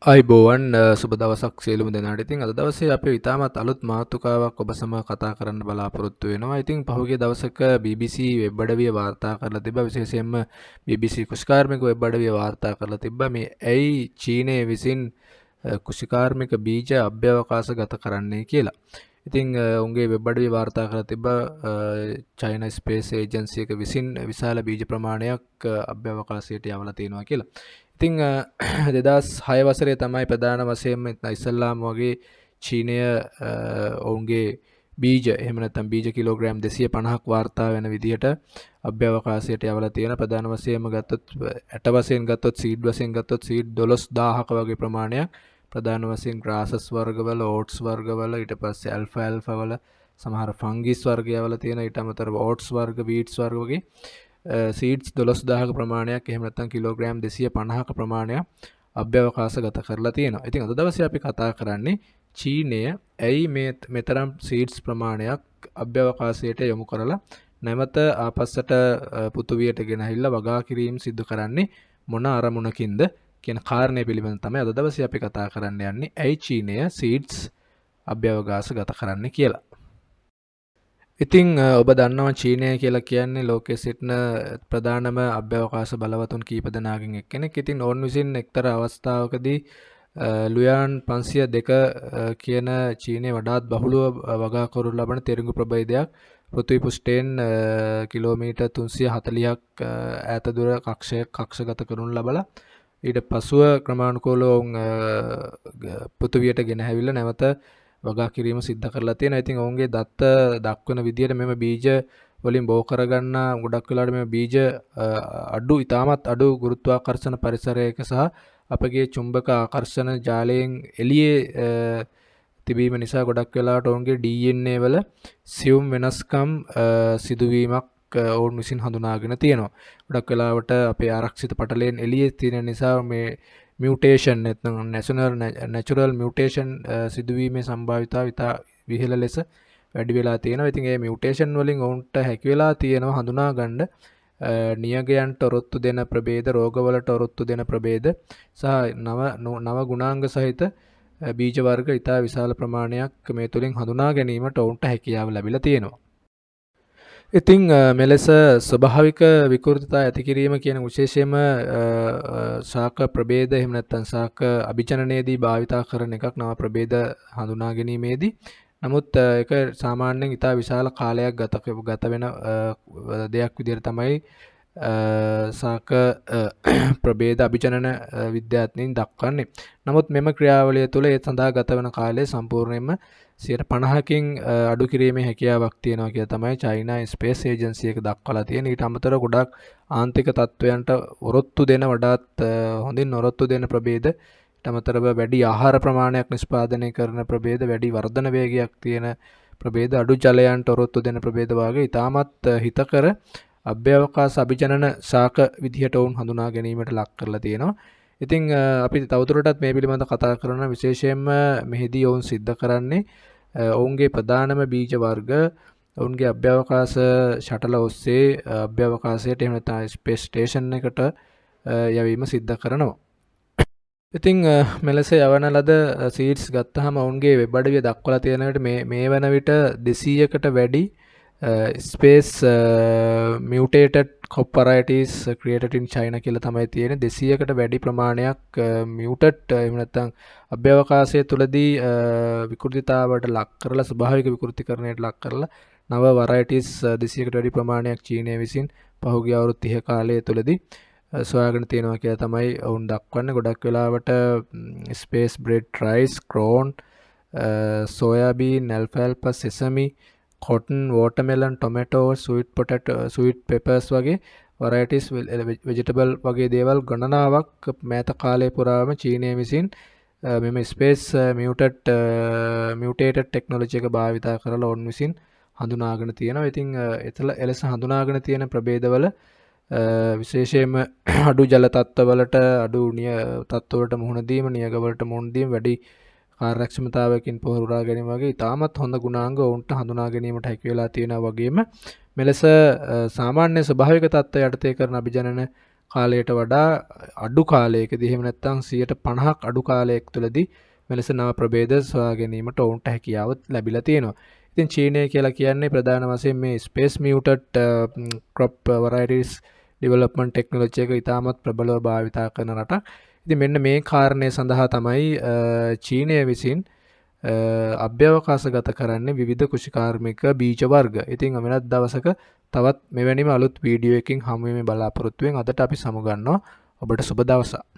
අයිබෝවන් සුබ දවසක් සියලුම දෙනාට. ඉතින් අද දවසේ අපි ඉතාමත් අලුත් මාතෘකාවක් ඔබ සමග කතා කරන්න බලාපොරොත්තු වෙනවා. ඉතින් පහුගිය දවසක BBC වෙබ් අඩවිය වාර්තා කරලා තිබ්බා, විශේෂයෙන්ම BBC කෘෂිකාර්මික වෙබ් අඩවිය වාර්තා කරලා තිබ්බා මේ ඇයි චීනය විසින් කෘෂිකාර්මික බීජ අභ්‍යවකාශගත කරන්නේ කියලා. ඉතින් උන්ගේ වෙබ් අඩවිය වාර්තා කරලා තිබ්බා චයිනා ස්පේස් ඒජන්සි එක විසින් විශාල බීජ ප්‍රමාණයක් අභ්‍යවකාශයට යවලා තියෙනවා කියලා. ඉතින් 2006 වසරේ තමයි ප්‍රධාන වශයෙන්ම ඉස්සල්ලාම වගේ චීනය ඔවුන්ගේ බීජ එහෙම නැත්නම් බීජ කිලෝග්‍රෑම් 250ක් වාර්තා වෙන විදිහට අභ්‍යවකාශයට යවලා තියෙන. ප්‍රධාන වශයෙන්ම ගත්තොත් ඇට වශයෙන් ගත්තොත් සීඩ් වශයෙන් ගත්තොත් සීඩ් 12000ක වගේ ප්‍රමාණයක් ප්‍රධාන වශයෙන් grasses වර්ගවල, oats වර්ගවල, ඊට පස්සේ alfalfa වල සමහර fungus වර්ග යවලා තියෙන. ඊට අමතරව oats වර්ග, wheats වර්ග වගේ සීඩ්ස් 12000ක ප්‍රමාණයක් එහෙම නැත්නම් කිලෝග්‍රෑම් 250ක ප්‍රමාණයක් අභ්‍යවකාශගත කරලා තියෙනවා. ඉතින් අද දවසේ අපි කතා කරන්නේ චීනය ඇයි මෙතරම් සීඩ්ස් ප්‍රමාණයක් අභ්‍යවකාශයට යොමු කරලා නැවත ආපස්සට පෘථුවියට ගෙනහිල්ලා වගා කිරීම සිදු කරන්නේ මොන අරමුණකින්ද කියන කාරණය පිළිබඳව තමයි අද දවසේ අපි කතා කරන්න යන්නේ. ඇයි චීනය සීඩ්ස් අභ්‍යවකාශගත කරන්නේ කියලා. ඉතින් ඔබ දන්නවා චීනය කියලා කියන්නේ ලෝකයේ සිටින ප්‍රධානම අභ්‍යවකාශ බලවතුන් කීප දෙනාගෙන් එක්කෙනෙක්. ඉතින් ඔවුන් විසින් එක්තරා අවස්ථාවකදී ලුයාන් 502 කියන චීනයේ වඩාත් බහුලව වගා කරනු ලබන තෙරඟු ප්‍රභේදයක් පෘථිවි පෘෂ්ඨයෙන් කිලෝමීටර් 340ක් ඈත දුර කක්ෂගත කරනු ලබලා ඊට පසුව ක්‍රමානුකූලව පෘථිවියට ගෙන හැවිල්ලා නැවත වගා කිරීම සිද්ධ කරලා තියෙනවා. ඉතින් ඔවුන්ගේ දත්ත දක්වන විදිහට මෙම බීජ වලින් බෝ කරගන්න ගොඩක් වෙලාවට මේ බීජ ඉතාමත් අඩු ගුරුත්වාකර්ෂණ පරිසරයක සහ අපගේ චුම්බක ආකර්ෂණ ජාලයෙන් එළියේ තිබීම නිසා ගොඩක් වෙලාවට ඔවුන්ගේ DNA වල සියුම් වෙනස්කම් සිදුවීමක් ඔවුන් විසින් හඳුනාගෙන තියෙනවා. ගොඩක් වෙලාවට අපේ ආරක්ෂිත පටලයෙන් එළියේ තියෙන නිසා මේ mutation නැත්නම් natural mutation සිදුවීමේ සම්භාවිතාව ඉතා විහිළ ලෙස වැඩි වෙලා තියෙනවා. ඉතින් මේ mutation වලින් ඔවුන්ට හැකි වෙලා තියෙනවා හඳුනා ගන්න නියගයන්ට ඔරොත්තු දෙන ප්‍රභේද, රෝගවලට ඔරොත්තු දෙන ප්‍රභේද සහ නව ගුණාංග සහිත බීජ වර්ග ඉතා විශාල ප්‍රමාණයක් මේ තුලින් හඳුනා ගැනීමට ඔවුන්ට හැකියාව ලැබිලා තියෙනවා. ඉතින් මෙලෙස ස්වභාවික විකෘතිතා ඇති කිරීම කියන විශේෂයෙන්ම ශාක ප්‍රභේද එහෙම නැත්නම් ශාක අභිජනනයේදී භාවිතා කරන එකක් නව ප්‍රභේද හඳුනා ගැනීමේදී. නමුත් ඒක සාමාන්‍යයෙන් ඉතා විශාල කාලයක් ගත වෙන දෙයක් විදිහට තමයි ශාක ප්‍රභේද අභිජනන විද්‍යාඥයින් දක්වන්නේ. නමුත් මෙම ක්‍රියාවලිය තුළ ඒ සඳහා ගත වෙන කාලය සම්පූර්ණයෙන්ම 50%කින් අඩු කිරීමේ හැකියාවක් තියෙනවා කියලා තමයි චයිනා ස්පේස් ඒජන්සි එක දක්වලා තියෙන්නේ. ඊට අමතරව ගොඩක් ආන්තික තත්වයන්ට ඔරොත්තු දෙන වඩාත් හොඳින් ඔරොත්තු දෙන ප්‍රභේද, ඊට අමතරව වැඩි ආහාර ප්‍රමාණයක් නිෂ්පාදනය කරන ප්‍රභේද, වැඩි වර්ධන වේගයක් තියෙන ප්‍රභේද, අඩු ජලයන්ට ඔරොත්තු දෙන ප්‍රභේද වගේ ඉතාමත් හිතකර අභ්‍යවකාශ අභිජනන ශාක විදිහට වුන් හඳුනා ගැනීමට ලක් කරලා තියෙනවා. ඉතින් අපි තවදුරටත් මේ පිළිබඳව කතා කරන විශේෂයෙන්ම මෙහිදී ඔවුන් सिद्ध කරන්නේ ඔවුන්ගේ ප්‍රධානම බීජ වර්ග ඔවුන්ගේ අභ්‍යවකාශ ෂටල ඔස්සේ අභ්‍යවකාශයට එහෙම නැත්නම් ස්පේස් ස්ටේෂන් එකට යවීම සිද්ධ කරනවා. ඉතින් මෙලෙස යවන ලද සීඩ්ස් ගත්තාම ඔවුන්ගේ වෙබ් අඩවිය දක්වලා තියෙන විට මේ වන විට 200කට වැඩි space mutated crop varieties created in China කියලා තමයි තියෙන්නේ. 200කට වැඩි ප්‍රමාණයක් mutate එහෙම නැත්නම් අභ්‍යවකාශය තුලදී විකෘතිතාවට ලක් කරලා ස්වභාවික විකෘතිකරණයට ලක් කරලා නව varieties 200කට වැඩි ප්‍රමාණයක් චීනය විසින් පහුගිය අවුරුදු 30 කාලය තුලදී සොයාගෙන තියෙනවා කියලා තමයි වුන් දක්වන්නේ. ගොඩක් වෙලාවට space bred rice, corn, soya bean, alfalfa, sesame, cotton, watermelon, tomato, sweet potato, sweet peppers වගේ varieties vegetable වගේ දේවල් ගණනාවක් මෑත කාලය පුරාම චීනය විසින් මෙම space mutated technology එක භාවිතා කරලා ඔවුන් විසින් හඳුනාගෙන තියෙනවා. ඉතින් එලෙස හඳුනාගෙන තියෙන ප්‍රභේදවල විශේෂයෙන්ම අඩු ජල තත්ත්වවලට අඩු තත්ත්වවලට මුහුණ දීම, නියගවලට මුහුණ දීම, වැඩි කාර්යක්ෂමතාවයකින් පොහොරුරා ගැනීම වගේ ඉතාමත් හොඳ ගුණාංග ඔවුන්ට හඳුනා ගැනීමට හැකි වෙලා තියෙනවා. වගේම මෙලෙස සාමාන්‍ය ස්වභාවික තත්ත්වය යටතේ කරන අභිජනන කාලයට වඩා අඩු කාලයකදී එහෙම නැත්නම් 50% අඩු කාලයක් තුළදී මෙලෙස නව ප්‍රභේද සොයා ගැනීමට ඔවුන්ට හැකියාව ලැබිලා තියෙනවා. ඉතින් චීනය කියලා කියන්නේ ප්‍රධාන වශයෙන් මේ space muted crop varieties development technology එක ඉතාමත් ප්‍රබලව භාවිතා කරන රටක්. ඉතින් මෙන්න මේ කාරණය සඳහා තමයි චීනය විසින් අභ්‍යවකාශගත කරන්නේ විවිධ කෘෂිකාර්මික බීජ වර්ග. ඉතින් වෙනත් දවසක තවත් මෙවැනිම අලුත් වීඩියෝ එකකින් හමු වෙමින් බලාපොරොත්තු වෙන අදට අපි සමුගන්නවා. ඔබට සුබ දවසක්.